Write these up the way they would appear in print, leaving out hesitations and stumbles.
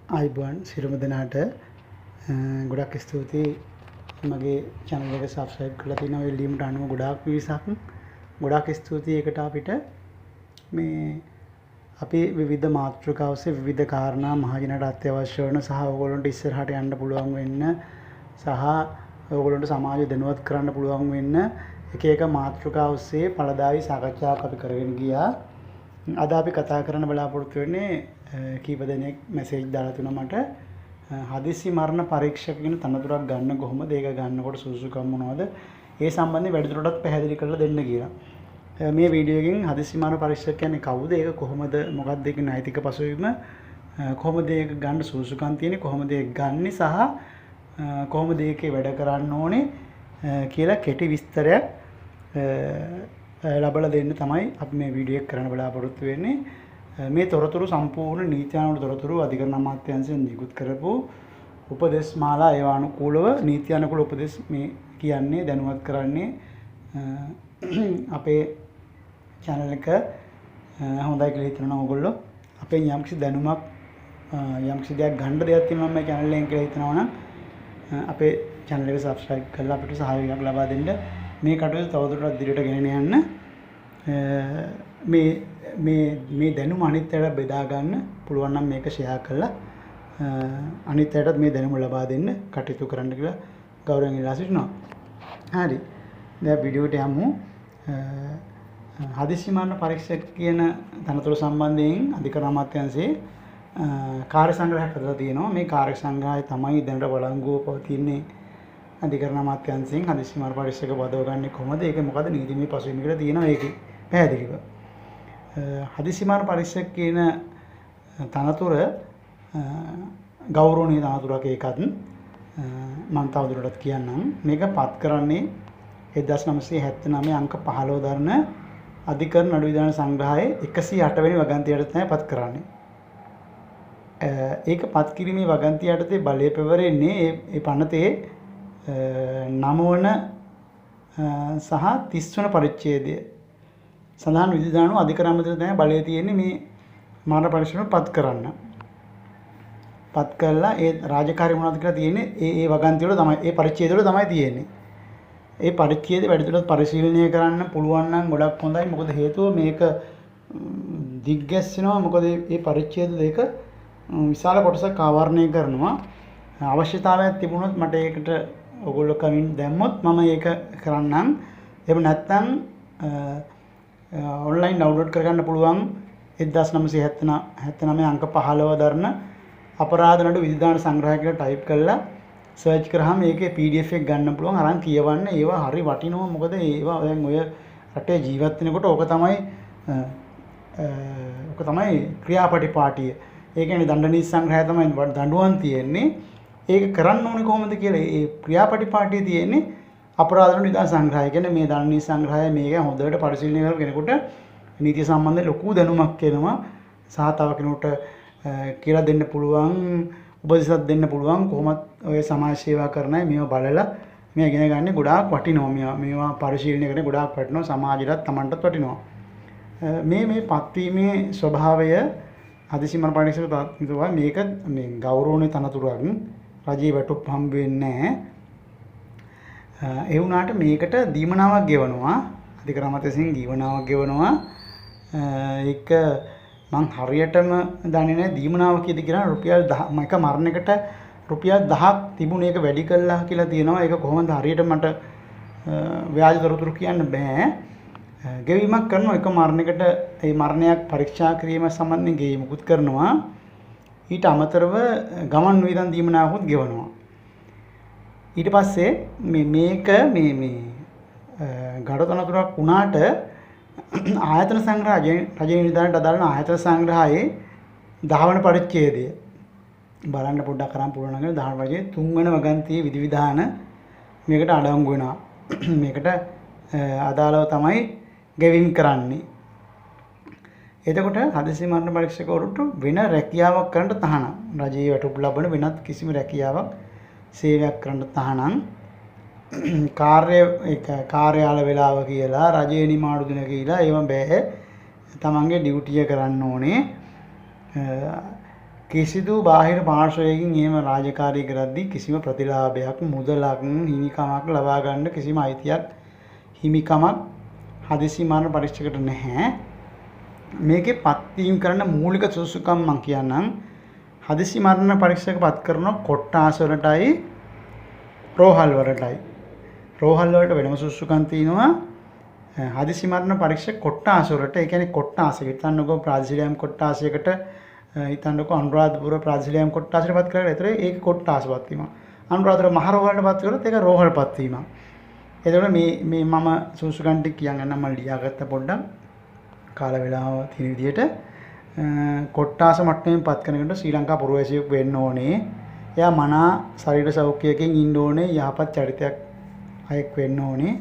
ආයිබෝන් සිරුම දෙනාට ගොඩක් ස්තුතියි මගේ channel එක subscribe කරලා තිනවා ඒ ලියුමට අනුව ගොඩාක් පිරිසක් ගොඩාක් ස්තුතියි ඒකට අපිට මේ අපි විවිධ මාතෘකා ඔස්සේ විවිධ කාරණා මහජනට අත්‍යවශ්‍ය වෙන සහ ඕගොල්ලන්ට ඉස්සරහට යන්න පුළුවන් වෙන්න සහ ඕගොල්ලන්ට සමාජය දැනුවත් කරන්න පුළුවන් වෙන්න එක එක මාතෘකා ඔස්සේ පළදායි සාකච්ඡාවක් අපි කරගෙන ගියා. අද අපි කතා කරන්න බලාපොරොත්තු වෙන්නේ කීප දෙනෙක් මැසේජ් දාලා තුන මට හදිසි මරණ පරීක්ෂක කියන තනතුරක් ගන්න කොහොමද ඒක ගන්නකොට සුසුකම් මොනවද ඒ සම්බන්ධයෙන් වැඩිදුරටත් පැහැදිලි කරලා දෙන්න කියලා. මේ වීඩියෝ එකෙන් හදිසි මරණ පරීක්ෂක කියන්නේ කවුද ඒක කොහොමද මොකක්ද ඒකේ නෛතික පසුබිම කොහොමද ඒක ගන්න සුසුකම් තියෙන්නේ කොහොමද ඒක ගන්න සහ කොහොමද ඒකේ වැඩ කරන්න ඕනේ කියලා කෙටි විස්තරයක් ලබලා දෙන්න තමයි අපි මේ වීඩියෝ එක කරන්න බලාපොරොත්තු වෙන්නේ. මේ තොරතුරු සම්පූර්ණ නීත්‍යානුකූල තොරතුරු අධිකරණ අමාත්‍යාංශයෙන් නිකුත් කරපු උපදේශ මාලා ඒවානුකූලව නීත්‍යානුකූල උපදේශ මේ කියන්නේ දැනුවත් කරන්නේ අපේ channel එක හොඳයි කියලා හිතනවා ඕගොල්ලෝ අපේ යම්කිසි දැනුමක් යම්කිසි දෙයක් ගන්න දෙයක් තියෙනවා මේ channel එකෙන් කියලා හිතනවා නම් අපේ channel එක subscribe කරලා අපිට සහයෝගයක් ලබා දෙන්න මේ කටයුතු තවදුරටත් ඉදිරියට ගෙනගෙන යන්න මේ දැනුම අනිත් අයට බෙදා ගන්න පුළුවන් නම් මේක ෂෙයා කරලා අනිත් අයටත් මේ දැනුම ලබා දෙන්න කටයුතු කරන්න කියලා ගෞරවයෙන් ඉල්ලා සිටිනවා. හරි. දැන් වීඩියෝට යමු. හදිසි මරණ පරීක්ෂක කියන තනතුර සම්බන්ධයෙන් අධිකරණ අමාත්‍යාංශයේ කාර්ය සංග්‍රහයක් කරලා තියෙනවා. මේ කාර්ය සංග්‍රහය තමයි දැනට වළංගුව පවතින්නේ අධිකරණ අමාත්‍යාංශයෙන් හදිසි මරණ පරීක්ෂක පදව ගන්න කොහොමද? ඒක මොකද නීතිමය පසුබිම කියලා තියෙනවා ඒකේ පැහැදිලිව. හදිසි මරණ පරීක්ෂක කියන තනතුර ගෞරවනීය තනතුරක් ඒකත් මම තවදුරටත් කියන්නම්. මේක පත් කරන්නේ 1979 අංක 15 දරන අධිකරණ නඩු විධාන සංග්‍රහයේ 108 වෙනි වගන්තියට තමයි පත් කරන්නේ. ඒක පත් කිරීමේ වගන්තිය යටතේ බලය පෙවරෙන්නේ ඒ පනතේ 9 වන සහ 30 වන පරිච්ඡේදය සඳහන් විධිදානුව අධිකරණ අමාත්‍යාංශය තමයි බලය තියෙන්නේ මේ මරණ පරීක්ෂණ පත් කරන්න. පත් කළා ඒ රාජකාරී මොනවද කියලා තියෙන්නේ ඒ වගන්තිය වල තමයි ඒ පරිච්ඡේද වල තමයි තියෙන්නේ. ඒ පරිච්ඡේද වැඩිදුරටත් පරිශීලනය කරන්න පුළුවන් නම් ගොඩක් හොඳයි. මොකද හේතුව මේක දිග්ගැස්සෙනවා. මොකද මේ පරිච්ඡේද දෙක විශාල කොටසක් ආවරණය කරනවා. අවශ්‍යතාවයක් තිබුණොත් මට ඒකට ඔයගොල්ලෝ කමින් දැම්මොත් මම ඒක කරන්නම්. එහෙම නැත්නම් ඔන්ලයින් ඩවුන්ලෝඩ් කරගන්න පුළුවන් 1979 අංක 15 දරන අපරාධ නඩු විධිදාන සංග්‍රහය කියලා ටයිප් කරලා සර්ච් කරාම ඒකේ PDF එක ගන්න පුළුවන්. අරන් කියවන්න ඒවා හරි වටිනවා. මොකද ඒවා දැන් ඔය රටේ ජීවත් වෙනකොට ඕක තමයි ක්‍රියාපටිපාටිය. ඒ කියන්නේ දඬු නීති සංග්‍රහය තමයි දඬුවම් තියෙන්නේ. ඒක කරන්න ඕනේ කොහොමද කියලා ඒ ක්‍රියාපටිපාටිය තියෙන්නේ අපරාධ නඩු විධාන සංග්‍රහය. කියන්නේ මේ දඬු නීති සංග්‍රහය මේක හොඳට පරිශීලනය කරලා කෙනෙකුට නීතිය සම්බන්ධයෙන් ලොකු දැනුමක් එනවා. සහ තව කෙනෙකුට කියලා දෙන්න පුළුවන් උපදෙසක් දෙන්න පුළුවන් කොහොමද ඔය සමාජ සේවා කරන අය මේව බලලා මේ ඉගෙන ගන්න ගොඩාක් වටිනවා. මේවා පරිශීලනය කරන ගොඩාක් වටිනවා. සමාජයටත් Tamanටත් වටිනවා. මේ පත්වීමේ ස්වභාවය හදිසි මරණ පරීක්ෂක තනතුර මේක මේ ගෞරවනීය තනතුරක් රජයේ වැටුප් හම්බ වෙන්නේ නැහැ. ඒ වුණාට මේකට දීමනාවක් ගෙවනවා. අධිකරණ අමාත්‍යාංශයෙන් දීමනාවක් ගෙවනවා. ඒක මං හරියටම දන්නේ නැහැ දීමනාව කියද කියලා රුපියල් 10 එක මරණයකට රුපියල් 1000ක් තිබුණේ ඒක වැඩි කළා කියලා තියෙනවා. ඒක කොහොමද හරියට මට ව්‍යාජ තොරතුරු කියන්න බෑ. ගෙවීමක් කරනවා එක මරණයකට ඒ මරණයක් පරීක්ෂා කිරීම සම්බන්ධයෙන් ගෙවීමකුත් කරනවා. ඊට අමතරව ගමන් වියදම් දීමනාවකුත් ගෙවනවා. ඊට පස්සේ මේක ගඩතනතුරක් වුණාට ආයතන සංග්‍රහය රජයේ නිලධාරීන්ට අදාළ ආයතන සංග්‍රහයේ 10 වන පරිච්ඡේදය බලන්න පොඩ්ඩක් කරන් පුළුවන් නම් 10 වගේ 3 වෙනි වගන්තියේ විධිවිධාන මේකට අඩංගු වෙනවා. මේකට අදාළව තමයි ගෙවීම් කරන්නේ. එතකොට හදිසි මරණ පරීක්ෂකවරුන්ට වෙන රැකියාවක් කරන්න තහනම්. රජයේ වැටුප් ලබන වෙනත් කිසිම රැකියාවක් සේවයක් කරන්න තහනම්. කාර්යාල වේලාව කියලා රජයේ නිමාඩු දින කියලා ඒව බෑ. තමන්ගේ ඩියුටිය කරන්න ඕනේ. කිසිදු බාහිර පාර්ශවයකින් එහෙම රාජකාරී කරද්දී කිසිම ප්‍රතිලාභයක් මුදලක් හිමිකමක් ලබා ගන්න කිසිම අයිතියක් හිමිකමක් හදිසි මරණ පරීක්ෂකකට නැහැ. මේකේ පත්වීම් කරන්න මූලික සුසුකම් මම කියන්නම්. හදිසි මරණ පරීක්ෂක පත් කරන කොට්ටාස වලටයි රෝහල් වලටයි. රෝහල් වලට වෙනම සුසුකම් තියෙනවා. හදිසි මරණ පරීක්ෂක කොට්ටාස වලට ඒ කියන්නේ කොට්ටාස හිතන්නකෝ ප්‍රාදේශීය කොට්ටාසයකට හිතන්නකෝ අනුරාධපුර ප්‍රාදේශීය කොට්ටාසයට පත් කරලා ඒතර ඒක කොට්ටාස පත් වීම. අනුරාධපුර මහ රෝහලට පත් කරලා ඒක රෝහල් පත් වීම. එතකොට මේ මම සුසුකම් ටික කියන්නම් මම ලියාගත්ත පොඩ්ඩක් කාල වේලාව තියෙන විදිහට කොට්ටාස මට්ටමින් පත් කරනකොට ශ්‍රී ලංකා පුරවැසියෙක් වෙන්න ඕනේ. එයා මනා ශරීර සෞඛ්‍යයකින් ඉන්න ඕනේ. යහපත් චරිතයක් අයෙක් වෙන්න ඕනේ.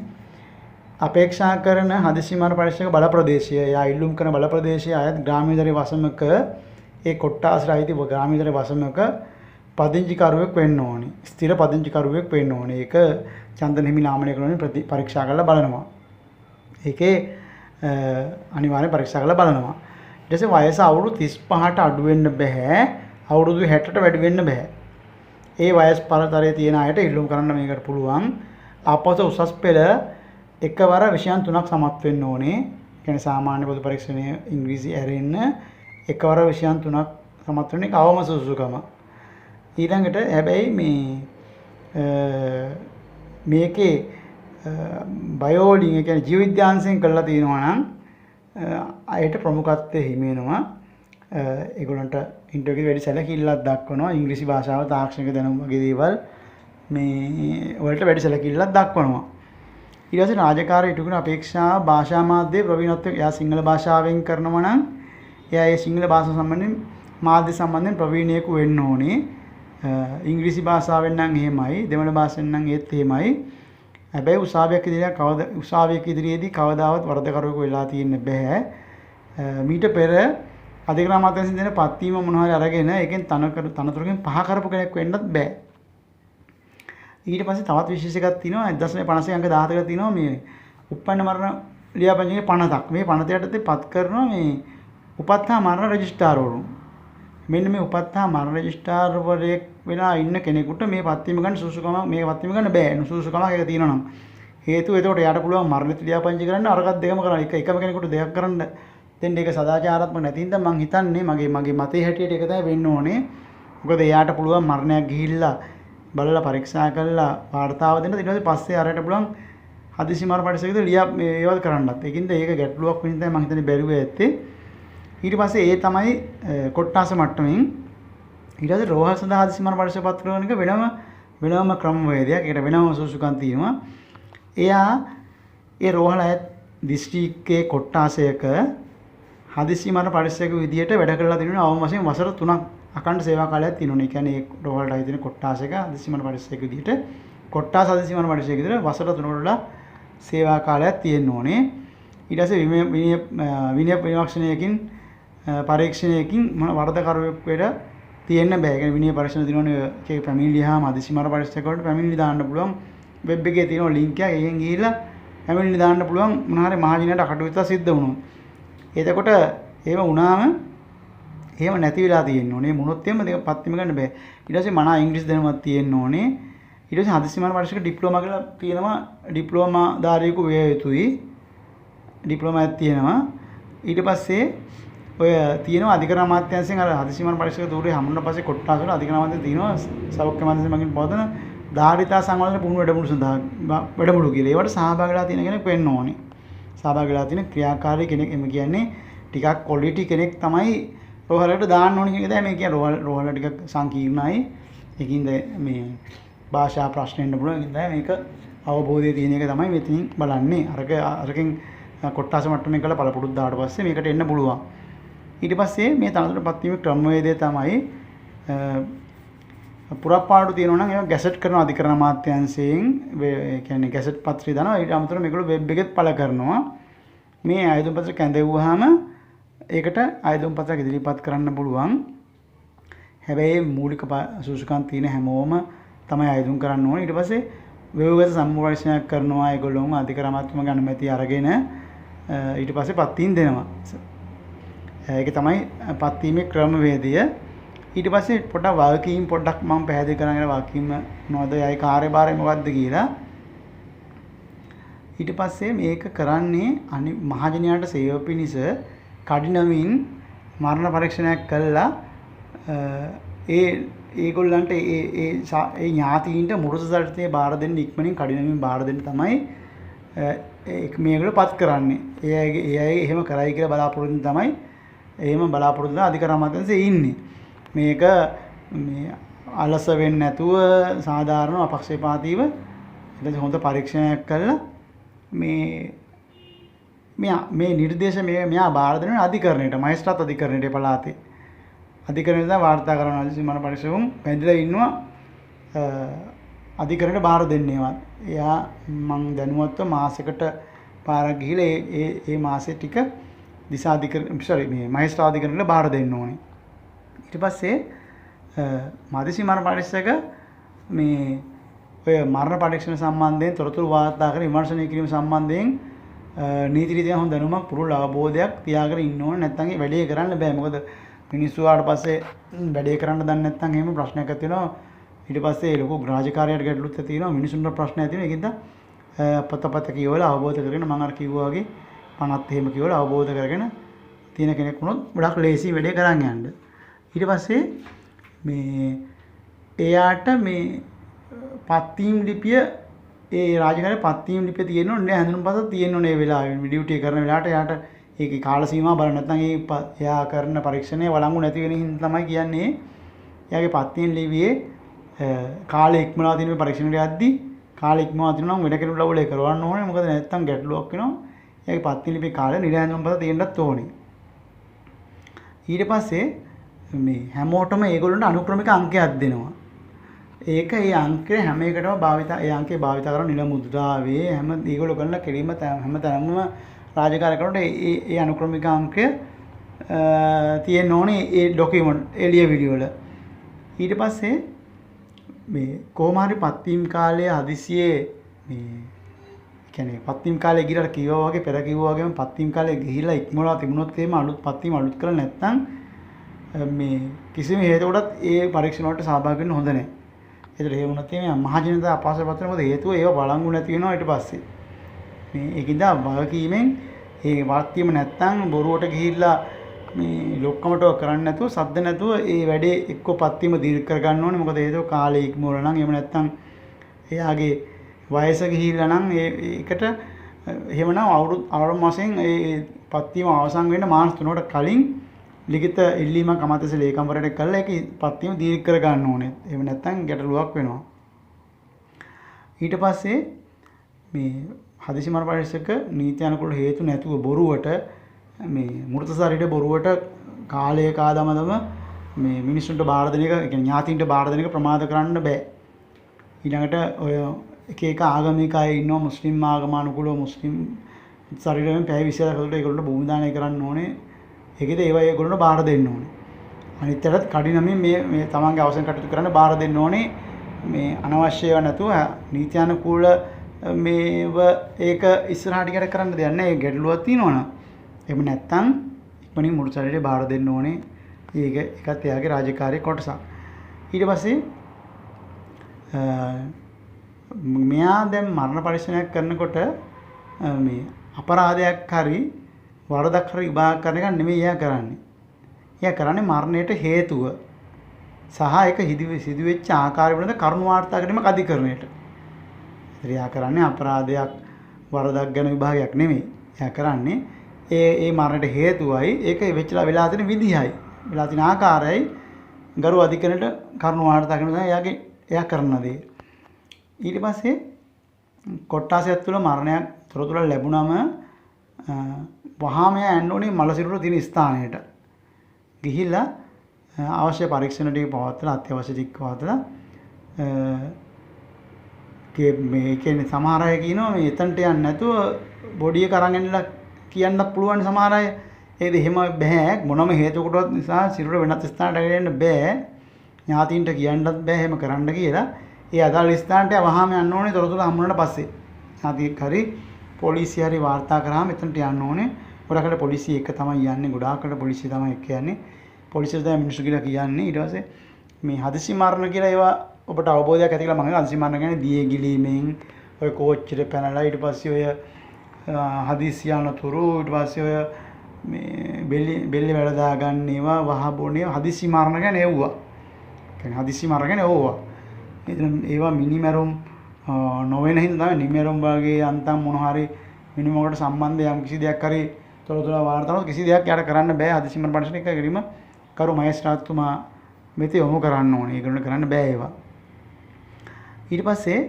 අපේක්ෂා කරන හදිසි මරණ පරීක්ෂක බල ප්‍රදේශය එයා ඉල්ලුම් කරන බල ප්‍රදේශයේ අයත් ග්‍රාමීය වසමක ඒ කොට්ටාසට අයිති ග්‍රාමීය වසමක පදිංචිකරුවෙක් වෙන්න ඕනේ. ස්ථිර පදිංචිකරුවෙක් වෙන්න ඕනේ. ඒක චන්දන හිමි නාමනය කරන පරීක්ෂා කරලා බලනවා. ඒකේ අනිවාර්යෙන් පරීක්ෂා කරලා බලනවා. ඊට පස්සේ වයස අවුරුදු 35ට අඩු වෙන්න බෑ. අවුරුදු 60ට වැඩි වෙන්න බෑ. ඒ වයස් පරතරයේ තියෙන අයට ඉල්ලුම් කරන්න මේකට පුළුවන්. ආපසු උසස් පෙළ එකවර විෂයන් 3ක් සමත් වෙන්න ඕනේ. කියන්නේ සාමාන්‍ය පොදු පරීක්ෂණයේ ඉංග්‍රීසි ඇරෙන්න එකවර විෂයන් 3ක් සමත් වෙන එක අවම සුසුකම. ඊළඟට හැබැයි මේකේ බයෝඩින් ඒ කියන්නේ ජීව විද්‍යාංශයෙන් කරලා තියෙනවා නම් අයට ප්‍රමුඛත්වයේ හිමි වෙනවා. ඒගොල්ලන්ට ඉන්ටර්වියු වැඩි සැලකිල්ලක් දක්වනවා. ඉංග්‍රීසි භාෂාව තාක්ෂණික දැනුම වගේ දේවල් මේ වලට වැඩි සැලකිල්ලක් දක්වනවා. ඊට පස්සේ රාජකාරී ඉටු කරන අපේක්ෂා භාෂා මාධ්‍ය ප්‍රවීණත්වය එයා සිංහල භාෂාවෙන් කරනවා නම් එයා ඒ සිංහල භාෂාව සම්බන්ධයෙන් මාධ්‍ය සම්බන්ධයෙන් ප්‍රවීණයෙකු වෙන්න ඕනේ. ඉංග්‍රීසි භාෂාවෙන් නම් එහෙමයි, දෙමළ භාෂෙන් නම් ඒත් එහෙමයි. හැබැයි උසාවියක ඉදිරියේදී කවදාවත් වරදකරුවෙකු වෙලා තියෙන්න බෑ. මීට පෙර අධිකරණ අමාත්‍යාංශයෙන් දෙන පත්වීම මොනවා හරි අරගෙන ඒකෙන් තනතුරකින් පහ කරපු කෙනෙක් වෙන්නත් බෑ. ඊට පස්සේ තවත් විශේෂ එකක් තියෙනවා 1.50 අංක 17ක තියෙනවා මේ උප්පන්න මරණ ලියාපදිංචියේ පනතක්. මේ පනත යටතේ පත් කරනවා මේ උපත්හා මරණ රෙජිස්ට්‍රාර්වරුන්. මෙන්න මේ උපත්හා මරණ රෙජිස්ට්‍රාර්වරයෙක් වෙලා ඉන්න කෙනෙකුට මේ පත්වීම ගන්න සුසුකම මේ පත්වීම ගන්න බෑ. නුසුසුකමක් එක තියෙනවා නම්. හේතුව එතකොට යාට පුළුවන් මරණිත ලියාපදිංචි කරන්න අරකට දෙකම කරන්න. එකම කෙනෙකුට දෙකක් කරන්න දෙන්න ඒක සදාචාරාත්මක නැති හින්දා මං හිතන්නේ මගේ මතේ හැටියට ඒක තමයි වෙන්න ඕනේ. මොකද එයාට පුළුවන් මරණයක් ගිහිල්ලා බලලා පරීක්ෂා කරලා වාර්තාව දෙන්න ඊට පස්සේ අරයට පුළුවන් හදිසි මරණ පරීක්ෂකද ලියා ඒවල් කරන්නත්. ඒකින්ද ඒක ගැටලුවක් වෙන නිසා මම හිතන්නේ බැරිුවේ ඇත්තේ. ඊට පස්සේ ඒ තමයි කොට්ටාස මට්ටමින් ඊට පස්සේ රෝහල් සඳහා හදිසි මරණ පරීක්ෂක පත් කරන එක වෙනම ක්‍රමවේදයක්. ඒකට වෙනම සුසුකම් තියෙනවා. එයා ඒ රෝහල අයත් දිස්ත්‍රික්කයේ කොට්ටාසයක හදිසි මරණ පරීක්ෂක විදියට වැඩ කරලා තිනුනේ අවම වශයෙන් වසර 3ක් අකණ්ඩ සේවා කාලයක් තියෙනවා. ඒ කියන්නේ ඒ රෝහලට අයිති වෙන කොට්ටාසයක හදිසි මරණ පරීක්ෂක විදියට කොට්ටාස හදිසි මරණ පරීක්ෂක විදියට වසර 3කට සේවා කාලයක් තියෙන්න ඕනේ. ඊට පස්සේ විනය පරීක්ෂණයකින් පරීක්ෂණයකින් මොන වරදකරුවෙක් වෙද තියෙන්න බෑ. ඒ කියන්නේ විනය පරීක්ෂණ දිනවනේ ඒකේ පැමිණිලි ලියහම හදිසි මරණ පරීක්ෂක වලට පැමිණිලි දාන්න පුළුවන්. වෙබ් එකේ තියෙන ලින්ක් එක එකෙන් ගිහිල්ලා පැමිණිලි දාන්න පුළුවන් මොන හරි මහජනයාට අකටයුත්තක් සිද්ධ වුණොත්. එතකොට ඒව වුණාම එහෙම නැති වෙලා තියෙන්න ඕනේ. මොනොත් එහෙම දෙක පත්තිම ගන්න බෑ. ඊට පස්සේ මනා ඉංග්‍රීසි දැනුමක් තියෙන්න ඕනේ. ඊට පස්සේ හදිසි මරණ පරීක්ෂක ඩිප්ලෝමා කියලා තියෙනවා. ඩිප්ලෝමා ධාරියෙකු විය යුතුයි. ඩිප්ලෝමාවක් තියෙනවා. ඊට පස්සේ ඔය තියෙනවා අධිකරණ අමාත්‍යාංශයෙන් අර හදිසි මරණ පරීක්ෂක ධූරේ හමුුණා පස්සේ කොට්ටාස වල අධිකරණ අමාත්‍යාංශයෙන් තියෙනවා සෞඛ්‍ය අමාත්‍යාංශයෙන් මගින් පවතන ධාරිතා සංවර්ධන පුහුණු වැඩමුළු සඳහා වැඩමුළු කියලා. ඒවට සහභාගී වෙලා තියෙන කෙනෙක් වෙන්න ඕනේ. සහභාගී වෙලා තියෙන ක්‍රියාකාරී කෙනෙක් එමු කියන්නේ ටිකක් ක්වොලිටි කෙනෙක් තමයි රෝහලට දාන්න ඕනේ කියන එක තමයි මේ කියන්නේ. රෝහල ටිකක් සංකීර්ණයි. ඒකින්ද මේ භාෂා ප්‍රශ්න එන්න පුළුවන්. ඒකින්ද මේක අවබෝධය තියෙන එක තමයි මෙතනින් බලන්නේ. අරකින් කොට්ටාස මට්ටමින් කළා පළපුරුද්ද දාට පස්සේ මේකට එන්න පුළුවන්. ඊට පස්සේ මේ තනතුරපත් වීමේ ක්‍රමවේදය තමයි පුරප්පාඩු තියෙනවා නම් ඒක ගැසට් කරන අධිකරණ අමාත්‍යාංශයෙන් ඒ කියන්නේ ගැසට් පත්‍රය දානවා. ඊට අමතරව මේගොල්ලෝ වෙබ් එකෙත් පළ කරනවා. මේ ආයතන පත්‍ර කැඳවුවාම ඒකට ආයතන පත්‍රයක් ඉදිරිපත් කරන්න පුළුවන්. හැබැයි මූලික සුසුකම් තියෙන හැමෝම තමයි ආයතන කරන්න ඕනේ. ඊට පස්සේ ව්‍යවගත සම්පූර්ණයක් කරනවා. ඒගොල්ලෝම අධිකරණ අමාත්‍යංශ අනුමැතිය අරගෙන ඊට පස්සේ පත්වීම් දෙනවා. ඒක තමයි පත්වීමේ ක්‍රමවේදය. ඊට පස්සේ පොඩ්ඩක් වගකීම් පොඩ්ඩක් මම පැහැදිලි කරගෙන වගකීම් මොනවද යයි කාර්යභාරය මොකද්ද කියලා. ඊට පස්සේ මේක කරන්නේ මහජනයාට සේව පිණිස කඩිනමින් මරණ පරීක්ෂණයක් කළා ඒගොල්ලන්ට ඒ ඥාතීන්ට මුරුස සල්තේ බාර දෙන්න ඉක්මනින් කඩිනමින් බාර දෙන්න තමයි මේගොල්ලෝ පත් කරන්නේ. ඒ අය එහෙම කරයි කියලා බලාපොරොත්තු තමයි එහෙම බලාපොරොත්තු අධිකරණ අමාත්‍යාංශයේ ඉන්නේ. මේක මේ අලස වෙන්නේ නැතුව සාධාරණ අපක්ෂපාතීව ඊට හොඳ පරීක්ෂණයක් කළා මේ නිර්දේශ මෙයා බාර දෙන අධිකරණයට මහේස්ත්‍රාත් අධිකරණයට පළාතේ අධිකරණයට වාර්තා කරන අධිසීමාන පරිශ්‍රම පැඳිලා ඉන්නවා අධිකරණයට බාර දෙන්නේවත්. එයා මං දැනුවත්ව මාසෙකට පාරක් ගිහිල්ලා ඒ මාසෙ ටික මහේස්ත්‍රාත් අධිකරණයට බාර දෙන්න ඕනේ. ඊට පස්සේ අධිසීමාන පරිශ්‍රක මේ ඔය මරණ පරීක්ෂණ සම්බන්ධයෙන් තොරතුරු වාර්තා කර විමර්ශනය කිරීම සම්බන්ධයෙන් නීති රීතියෙන් හොඳ දැනුමක් පුරුදු අවබෝධයක් තියාගෙන ඉන්න ඕනේ. නැත්නම් ඒ වැඩේ කරන්න බෑ. මොකද මිනිස්සු ආවට පස්සේ වැඩේ කරන්න දන්නේ නැත්නම් එහෙම ප්‍රශ්නයක් ඇති වෙනවා. ඊට පස්සේ ලොකු රාජකාරියට ගැටලුත් ඇති වෙනවා. මිනිසුන්ට ප්‍රශ්න ඇති වෙනවා. ඒකින්ද පොත කියවලා අවබෝධ කරගෙන මම අර කිව්වා වගේ 50ත් එහෙම කියවලා අවබෝධ කරගෙන තියෙන කෙනෙක් වුණොත් ගොඩක් ලේසි වැඩේ කරන් යන්න. ඊට පස්සේ මේ එයාට මේ පත්වීම් ලිපිය ඒ රාජකාරියේ පත්වීම් ලිපිය තියෙන්න ඕනේ හැඳුනුම්පතක් තියෙන්න ඕනේ ඒ වෙලාවේ ඩියුටි කරන වෙලාවට එයාට ඒකේ කාල සීමාව බලන්න නැත්නම් එයා කරන පරීක්ෂණය වළංගු නැති වෙන හින්දා තමයි කියන්නේ එයාගේ පත්වීම් ලිපියේ කාලය ඉක්මනවා තියෙන මේ පරීක්ෂණයට යද්දි කාලය ඉක්මනවා තියෙනවා නම් වැඩ කෙරුළු ලවල ඒ කරවන්න ඕනේ මොකද නැත්නම් ගැටලුවක් වෙනවා එයාගේ පත්වීම් ලිපියේ කාලය නිර හැඳුනුම්පත තියෙන්නත් ඕනේ ඊට පස්සේ මේ හැමෝටම ඒගොල්ලන්ට අනුක්‍රමික අංකයක් දෙනවා ඒක ඒ අංකය හැම එකටම ඒ අංකේ භාවිත කරන නිල මුද්‍රාවේ හැම ඒගොල්ලෝ කරන කෙලින්ම හැම තැනම රාජකාරී කරනකොට ඒ අනුක්‍රමික අංකය තියෙන්න ඕනේ ඒ ડોකියුමන්ට් එළිය වීඩියෝ වල ඊට පස්සේ මේ කොහොම හරි පත්වීම් කාලයේ හදිසියේ මේ කියන්නේ පත්වීම් කාලේ ගිරලා කිව්වා වගේ පෙර කිව්වා වගේම පත්වීම් කාලේ ගිහිලා ඉක්මනලා තිබුණොත් එහෙම පත්වීම් අලුත් කරලා නැත්නම් මේ කිසිම හේතුවකටත් ඒ පරීක්ෂණ වලට සහභාගී වෙන්න හොඳ නැහැ. ඒතර ඒ වුණත් මේ මහජනතාව අපහසුතාවට පත් වෙන මොකද හේතුව ඒව බලංගු නැති වෙනවා ඊට පස්සේ. මේ ඒකින්ද වගකීමෙන් ඒ වාක්‍යම නැත්තම් බොරුවට ගිහිල්ලා මේ ලොක්කමට කරන්නේ නැතුව සද්ද නැතුව ඒ වැඩේ එක්ක පත්වීම දීර්ඝ කර ගන්න ඕනේ. මොකද ඒක කාලේ ඉක්මවල නම් එහෙම නැත්තම් එයාගේ වයස ගිහිල්ලා නම් ඒකට එහෙමනම් අවුරුදු මාසෙන් ඒ පත්වීම අවසන් වෙන්න මාස 3කට කලින් ලිඛිත ඉල්ලීමක් අමාත්‍යාංශ ලේකම්වරයාට කළා ඒක පත්වීම දීර්ඝ කර ගන්න ඕනේ. එහෙම නැත්නම් ගැටලුවක් වෙනවා. ඊට පස්සේ මේ හදිසි මරණ පරීක්ෂක නීති අනුකූල හේතු නැතුව බොරුවට මේ මෘත ශරීරයේ බොරුවට කාලය කාදමදම මේ මිනිස්සුන්ට බාර දෙන එක, ඒ කියන්නේ ඥාතීන්ට බාර දෙන එක ප්‍රමාද කරන්න බෑ. ඊළඟට ඔය එක එක ආගමික අය ඉන්නවා මුස්ලිම් ආගම අනුකූලව මුස්ලිම් ශරීරයෙන් පැය 20ක් ඇතුළත ඒගොල්ලන්ට භූමි දානය කරන්න ඕනේ. ඒකද ඒවා ඒගොල්ලන්ට බාර දෙන්න ඕනේ. අනිත්‍යටත් කඩිනමින් මේ තමන්ගේ අවසන් කටයුතු කරන්න බාර දෙන්න ඕනේ. මේ අනවශ්‍යව නැතුව නීත්‍යානුකූල මේව ඒක ඉස්සරහට ගියට කරන්න දෙයක් නැහැ. ඒ ගැටලුවක් තියෙනවනම්. එහෙම නැත්නම් ඉක්මනින් මුළු ශරීරේ බාර දෙන්න ඕනේ. ඒකත් එයාගේ රාජකාරී කොටසක්. ඊට පස්සේ මෙයා දැන් මරණ පරීක්ෂණයක් කරනකොට මේ අපරාධයක් හරි වරදක් හරි විභාග කරන එක නෙමෙයි එයා කරන්නේ. එයා කරන්නේ මරණයට හේතුව සහ ඒක සිදුවෙච්ච ආකාරය පිළිබඳ කරුණු වාර්තා කිරීමක් අධිකරණයට. එයා කරන්නේ අපරාධයක් වරදක් ගැන විභාගයක් නෙමෙයි. එයා කරන්නේ ඒ මරණයට හේතුවයි ඒක වෙලා තියෙන විදිහයි වෙලා තියෙන ආකාරයයි ගරු අධිකරණයට කරුණු වාර්තා කරන එයා කරන දේ. ඊට පස්සේ කොට්ටාසයක් තුළ මරණයක් තොරතුරු ලැබුණම වහාම යන්න ඕනේ මල සිරුර තියෙන ස්ථානයට. ගිහිල්ලා අවශ්‍ය පරීක්ෂණ ටික පවත්වලා අත්‍යවශ්‍ය ටික පවත්වලා මේ කියන්නේ සමහර අය කියනවා මේ එතනට යන්න නැතුව බොඩි එක අරන් එන්නලා කියන්නත් පුළුවන් සමහර අය. ඒකද එහෙම බෑ මොනම හේතුවකටවත් නිසා සිරුර වෙනත් ස්ථානකට ගෙන්න බෑ. ඥාතීන්ට කියන්නත් බෑ එහෙම කරන්න කියලා. ඒ අදාළ ස්ථානට වහාම යන්න ඕනේ තොරතුරු හම්බුනට පස්සේ. ඥාතියෙක් හරි පොලිසිය හරි වාර්තා කරාම එතනට යන්න ඕනේ. ගොඩකට පොලිසිය එක තමයි යන්නේ. ගොඩාක්කට පොලිසිය තමයි එක්ක යන්නේ. පොලිසියට තමයි මිනිස්සු කියලා කියන්නේ. ඊට පස්සේ මේ හදිසි මරණ කියලා ඒවා ඔබට අවබෝධයක් ඇති කියලා මම හිතනවා. හදිසි මරණ කියන්නේ දියේ ගිලීමෙන් ඔය කෝච්චියට පැනලා ඊට පස්සේ ඔය හදිසි යනතුරු ඊට පස්සේ ඔය මේ බෙල්ල වැඩ දාගන්න ඒවා වහ බොන ඒවා හදිසි මරණ කියන්නේ ඒවා. කියන්නේ හදිසි මරණ කියන්නේ ඕවා. ඒවා මිනිමරුම් නොවන හින්දා තමයි නිමරුම් වගේ අන්තම් මොන හරි මිනිමකට සම්බන්ධ යම් කිසි දෙයක් හරි තොරතුරු වාර්තාවල කිසි දෙයක් යාට කරන්න බෑ. හදිසි මරණ පරිශන එක කිරීම කරු මහේස්ත්‍රාත්තුමා මෙත යොමු කරන්න ඕනේ. ඒගොල්ලන්ට කරන්න බෑ ඒවා. ඊට පස්සේ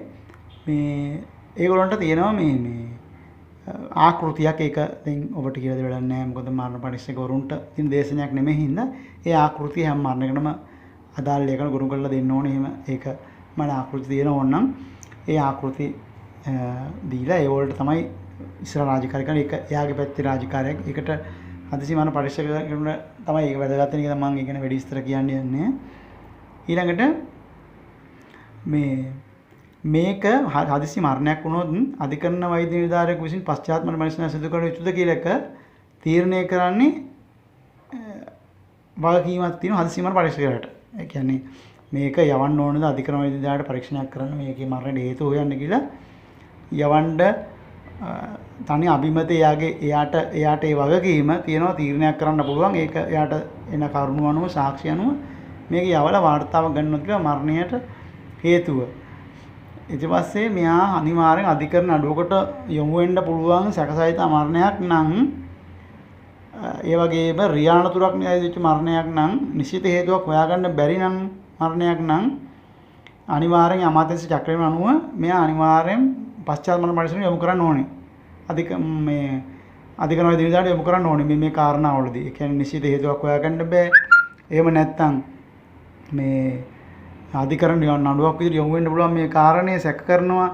මේ ඒගොල්ලන්ට තියෙනවා මේ ආකෘතියක් ඒක දැන් ඔබට කියලා දෙයක් නැහැ. මොකද මරණ පරිශකවරුන්ට තියෙන දේශනයක් නෙමෙයි හින්දා ඒ ආකෘතිය හැම මරණයකටම අදාළ ලේඛන ගුරු කරලා දෙන්න ඕනේ. එහෙම ඒක මම ආකෘති දෙන ඕනනම් ඒ ආකෘති දීලා ඒ වලට තමයි ඉස්සර රාජකාරී කරන එක එයාගේ පැත්තේ රාජකාරියක්. ඒකට හදිසි මරණ පරිශකවරුන්ට තමයි ඒක වැදගත් වෙන එක මම ඉගෙන වැඩි විස්තර කියන්නේ නැහැ. ඊළඟට මේක හදිසි මරණයක් වුණොත් අධිකරණ වෛද්‍ය නිලධාරියෙකු විසින් පශ්චාත් මරණ පරීක්ෂණ සිදු කළ යුතුද කියලා එක තීරණය කරන්නේ වගකීමක් තියෙන හදිසි මරණ පරීක්ෂකයාට. ඒ කියන්නේ මේක යවන්න ඕනද අධිකරණ වෛද්‍ය නිලධාරියට පරීක්ෂණයක් කරන්න මේකේ මරණයට හේතු හොයන්න කියලා යවන්න තනි අභිමත එයාට ඒ වගකීම තියෙනවා තීරණයක් කරන්න පුළුවන්. ඒක එයාට එන කරුණු අනුව සාක්ෂි අනුව මේක යවලා වාර්තාවක් ගන්නොත් කියලා මරණයට හේතුව. ඊට පස්සේ මෙයා අනිවාර්යෙන් අධිකරණ අඩුවකට යොමු වෙන්න පුළුවන් සැකසහිත මරණයක් නම් ඒ වගේම රියානතුරක් නියැදිච්ච මරණයක් නම් නිශ්චිත හේතුවක් හොයාගන්න බැරි නම් මරණයක් නම් අනිවාර්යෙන් අමාත්‍යාංශ චක්‍රයෙන් අනුව මෙයා අනිවාර්යෙන් පශ්චාත් මරණ පරීක්ෂණ යොමු කරන්න ඕනේ. අධිකරණ වෛද්‍ය නිලධාරියට යොමු කරන්න ඕනේ මේ කාරණාවලදී. ඒ කියන්නේ නිශ්චිත හේතුවක් හොයාගන්න බෑ. එහෙම නැත්නම් මේ අධිකරණ නඩුවක් විදිහට යොමු වෙන්න පුළුවන් මේ කාරණේ සැක කරනවා.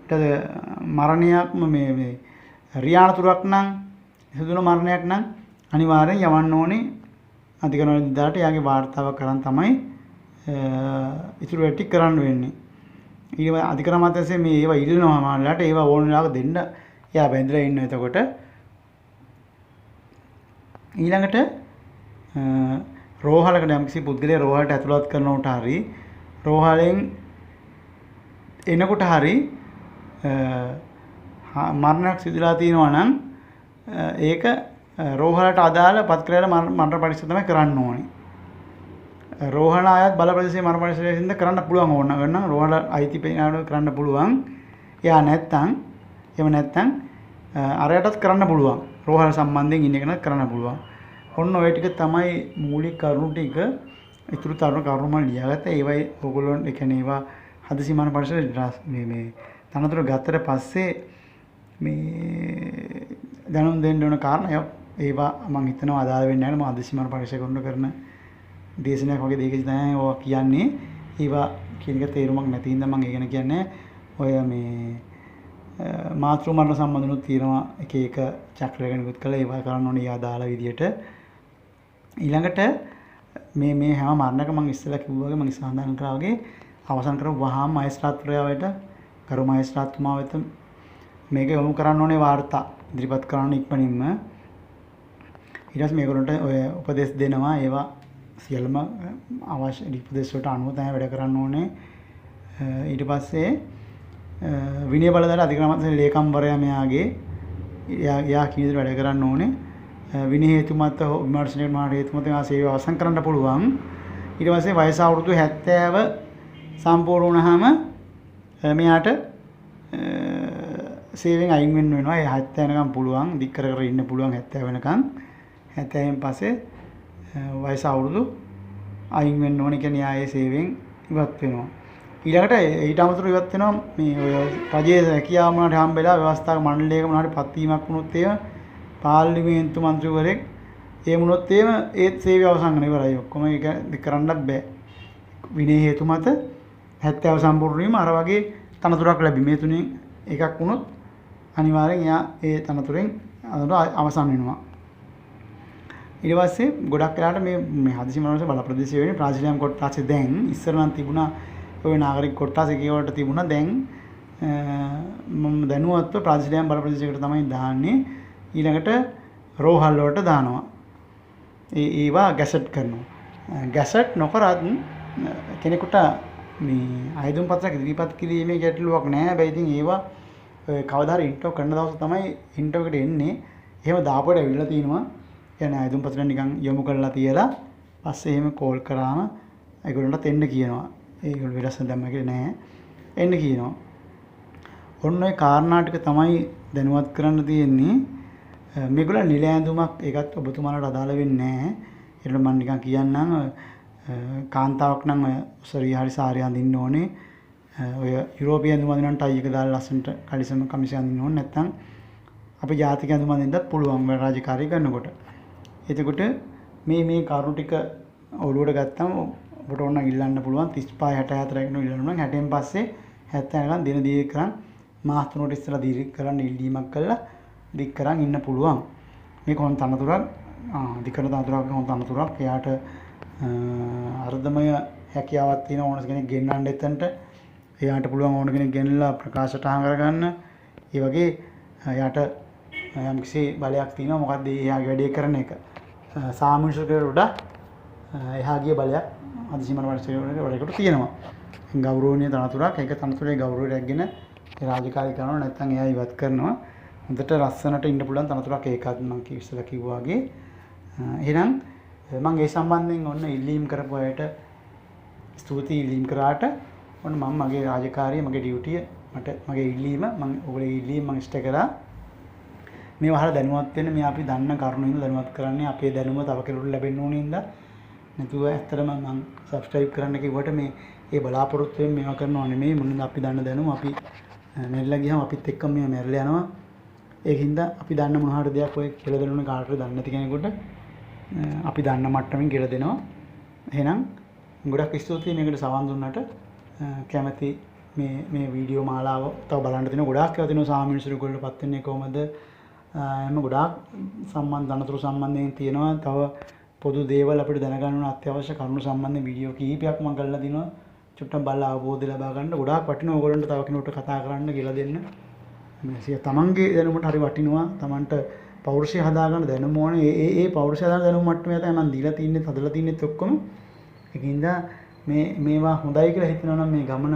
ඊට මරණයක්ම මේ රියානතුරක් නම් සිදුවන මරණයක් නම් අනිවාර්යෙන් යවන්න ඕනේ අධිකරණ නිලධාරියට. එයාගේ වාර්තාවක් කරන් තමයි ඉතුරු ටික කරන්න වෙන්නේ. ඊළඟ අධිකරණ අමාත්‍යාංශයේ මේ ඒවා ඉල්ලනවා මාළලාට ඒවා ඕන වෙලාවක දෙන්න එයා බැඳලා ඉන්නවා. එතකොට ඊළඟට රෝහලකට යම්කිසි පුද්ගලයා රෝහලට ඇතුළත් කරනකොට හරි රෝහලෙන් එනකොට හරි මරණයක් සිදුලා තියෙනවා නම් ඒක රෝහලට අදාළ පත්කරයට මරණ පරීක්ෂණ තමයි කරන්න ඕනේ. රෝහල ආයත් බල ප්‍රදේශයේ මරණ පරීක්ෂණයෙන් කරන්න පුළුවන් ඕන නම් රෝහල අයිති පේනාවට කරන්න පුළුවන්. එයා නැත්තම් එහෙම නැත්තම් අරයටත් කරන්න පුළුවන්. රෝහල සම්බන්ධයෙන් ඉන්න කෙනෙක් කරන්න පුළුවන්. ඔන්න ඔය ටික තමයි මූලික කරුණු ටික. ඉතුරු තරුණ කරුණු මම ලියාගත්තා. ඒවයි ඔයගොල්ලෝ ඒ කියන්නේ ඒවා හදිසි මරණ පරීක්ෂණ මේ තනතුර ගත්තට පස්සේ මේ දැනුම් දෙන්න ඕන කාරණා ඒවා මම හිතනවා අදාළ වෙන්නේ නැහැ. මම හදිසි මරණ පරීක්ෂකවරුන්ට කරන දේශනයක් වගේ දෙයකදී තමයි ඔය කියන්නේ. ඒවා කියන එක තේරුමක් නැති හින්දා මම ඒ ගැන කියන්නේ ඔය මේ මාතෘ මරණ සම්බන්ධනුත් තියෙනවා එක එක චක්‍රයක නිකුත් කළා. ඒවා කරන්න ඕනේ අදාළ විදියට. ඊළඟට මේ හැම මරණයක මම ඉස්සෙල්ලා කිව්වා වගේ මම සඳහන් කරා වගේ අවසන් කරව වහාම මහේස්ත්‍රාත්වරයාට කරු මහේස්ත්‍රාත්තුමා වෙත මේක යොමු කරන්න ඕනේ වාර්තා ඉදිරිපත් කරන්න ඉක්මනින්ම. ඊට පස්සේ මේගොල්ලන්ට ඔය උපදෙස් දෙනවා. ඒවා සියල්ලම අවශ්‍ය උපදෙස් වලට අනුව තමයි වැඩ කරන්න ඕනේ. ඊට පස්සේ විනය බලධාරී අධිකරණ ලේකම්වරයා මෙයාගේ එයා කියන විදිහට වැඩ කරන්න ඕනේ. විනය හේතු මත විමර්ශනයකට මාන හේතු මත එයා සේවය අවසන් කරන්න පුළුවන්. ඊට පස්සේ වයස අවුරුදු 70 සම්පූර්ණ වුණාම මෙයාට සේවයෙන් අයින් වෙන්න වෙනවා. ඒ 70 වෙනකම් පුළුවන්. දික් කර කර ඉන්න පුළුවන් 70 වෙනකම්. 70න් පස්සේ වයස අවුරුදු අයින් වෙන්න ඕනේ. කියන්නේ ආයේ සේවයෙන් ඉවත් වෙනවා. ඊළඟට ඊට අමතරව ඉවත් වෙනවා මේ ඔය රජයේ රැකියාව මොනවාට හම්බෙලා ව්‍යවස්ථාක මණ්ඩලයක මොනවාට පත්වීමක් වුණොත් ඒව පාර්ලිමේන්තු මන්ත්‍රීවරයෙක් ඒ වුණොත් ඒත් සේවය අවසන් කරන ඉවරයි. ඔක්කොම ඒක කරන්නත් බෑ. විනය හේතු මත 70 සම්පූර්ණ වීම අර වගේ තනතුරක් ලැබි. මේ තුනෙන් එකක් වුණොත් අනිවාර්යෙන් එයා ඒ තනතුරෙන් අවසන් වෙනවා. ඊට පස්සේ ගොඩක් වෙලාට මේ හදිසි මරණ බල ප්‍රදේශයේ වෙන්නේ ප්‍රාජිලියම් කොට්ටාසේ දැන් ඉස්සර නම් තිබුණා ඔය නාගරික කොට්ටාසේ කීවට තිබුණා. දැන් මම දැනුවත්ව ප්‍රාජිලියම් බල ප්‍රදේශයකට තමයි දාන්නේ. ඊළඟට රෝහල් වලට දානවා. ඒවා ගැසට් කරනවා. ගැසට් නොකරත් කෙනෙකුට මේ ආයුධ පත්‍රයක් ඉදිරිපත් කිරීමේ ගැටලුවක් නැහැ. හැබැයි ඉතින් ඒවා කවදා හරි ඉන්ටර්වයුව කරන දවස් තමයි ඉන්ටර්වයුව එකට එන්නේ. එහෙම දාපුවට ඇවිල්ලා තිනවා. කියන්නේ ආයුධ පත්‍රය නිකන් යොමු කරලා තියලා පස්සේ එහෙම කෝල් කරාම ඒගොල්ලන්ට එන්න කියනවා. ඒගොල්ලෝ විරස දැම්ම කියලා නැහැ. එන්න කියනවා. ඔන්න ඔය කාරණා ටික තමයි දැනුවත් කරන්න තියෙන්නේ. මේගොල්ලෝ නිල ඇඳුමක් ඒකත් ඔබතුමාලට අදාළ වෙන්නේ නැහැ. ඒකට මම නිකන් කියන්නම් කාන්තාවක් නම් සරිය හරි සාරිය අඳින්න ඕනේ. ඔය යුරෝපියන් ඇඳුම අඳිනවනම් ටයි එක දාලා ලස්සනට කලිසම කමිසය අඳින්න ඕනේ. නැත්නම් අපි ජාතික ඇඳුම අඳින්නත් පුළුවන් වැඩ රාජකාරී කරනකොට. එතකොට මේ කරුණු ටික ඔළුවට ගත්තම ඔබට ඕන ඉල්ලන්න පුළුවන් 35 64 කියන ඉල්ලන්න නම් 60න් පස්සේ 70 යනකම් දින දීර්ඝ කරන් මාස 3කට ඉස්සලා දීර්ඝ කරන් ඉල්ලීමක් කළා දික් කරන් ඉන්න පුළුවන්. මේක හොන් තනතුරක් දිකන තනතුරක් හොන් තනතුරක්. එයාට අර්ධමය හැකියාවක් තියෙන ඕන කෙනෙක් ගෙන්නන්න එතනට එයාට පුළුවන් ඕන කෙනෙක් ගෙනලා ප්‍රකාශයට හංග කරගන්න. ඒ වගේ එයාට යම්කිසි බලයක් තියෙනවා. මොකද්ද එයාගේ වැඩේ කරන එක. සාමිෂකයට වඩා එහා ගිය බලයක් අධිසීමන වලට තියෙනවා. ගෞරවනීය තනතුරක්. ඒක තනතුරේ ගෞරවය රැගෙන ඒ රාජකාරී කරනවා. නැත්නම් එයා ඉවත් කරනවා. හොඳට ලස්සනට ඉන්න පුළුවන් තනතුරක් ඒකත් මම ඉස්සෙල්ලා කිව්වා වගේ. එහෙනම් මම ඒ සම්බන්ධයෙන් ඔන්න ඉල්ලීම් කරපු අයට ස්තුතියි ඉල්ලීම් කරාට ඔන්න මම මගේ රාජකාරිය මගේ ඩියුටිය මගේ ඉල්ලීම මම ඔයගොල්ලෝ ඉල්ලීම මම ඉෂ්ට කරා. මේ වහල දැනුවත් වෙන්න මේ අපි දන්න කරුණු ඉඳලා දැනුවත් කරන්නේ අපේ දැනුම තව කෙනෙකුට ලැබෙන්න ඕනේ ඉඳලා. නැතුව ඇත්තටම මම සබ්ස්ක්‍රයිබ් කරන්න කිව්වට මේ ඒ බලාපොරොත්තුවෙන් මේවා කරනව නෙමෙයි. මොනද අපි දන්න දැනුම අපි මෙල්ල ගියාම අපිත් එක්කම මේ මැරලා යනවා. ඒකින්ද අපි දන්න මොන හරි දෙයක් ඔය කියලා දෙනුනේ කාටද දන්නේ නැති කෙනෙකුට අපි දන්න මට්ටමින් කියලා දෙනවා. එහෙනම් ගොඩක් ස්තුතියි මේකට සවන් දුන්නට. කැමැති මේ වීඩියෝ මාලාව තව බලන්න තියෙනවා. ගොඩාක් ඒවා තියෙනවා සාමිනිසුරු ගොල්ලපත් වෙන්නේ කොහමද? එහම ගොඩාක් ධනතුරු සම්බන්ධයෙන් තියෙනවා. තව පොදු දේවල් අපිට දැනගන්න ඕන අත්‍යවශ්‍ය කරුණු සම්බන්ධ වීඩියෝ කීපයක් මම කරලා දිනවා. චුට්ටක් බලලා අවබෝධය ලබා ගන්න. ගොඩාක් වටිනවා ඕගොල්ලන්ට තව කෙනෙකුට කතා කරන්න කියලා දෙන්න. මේ තමන්ගේ දැනුමට හරි වටිනවා. තමන්ට පෞරුෂය හදාගන්න දැනුම ඕනේ. ඒ පෞරුෂය හදාගන්න දැනුම මට්ටමේ තමයි මම දීලා තින්නේ, හදලා තින්නේත් ඔක්කොම. ඒකින්ද මේවා හොඳයි කියලා හිතනවා නම් මේ ගමන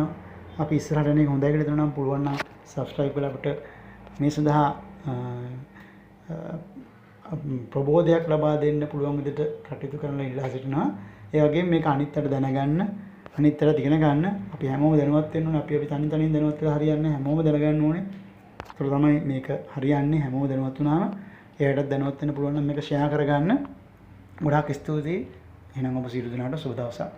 අපි ඉස්සරහට යන්නේ හොඳයි කියලා හිතනවා නම් පුළුවන් නම් subscribe කරලා අපිට මේ සඳහා ප්‍රබෝධයක් ලබා දෙන්න පුළුවන් විදිහට කටයුතු කරන්න ඉල්ලා සිටිනවා. ඒ වගේම මේක අනිත්යට දැනගන්න, අනිත්යට ඉගෙන ගන්න අපි හැමෝම දැනුවත් වෙන්න ඕනේ. අපි තනියෙන් දැනුවත් වෙලා හරියන්නේ හැමෝම දැනගන්න ඕනේ. ඒක තමයි මේක හරියන්නේ. හැමෝම දැනුවත් වුණාම එයාටත් දැනුවත් වෙන්න පුළුවන් නම් මේක ෂෙයා කරගන්න. ගොඩාක් ස්තුතියි. එහෙනම් ඔබ සියලු දෙනාට සුබ දවසක්.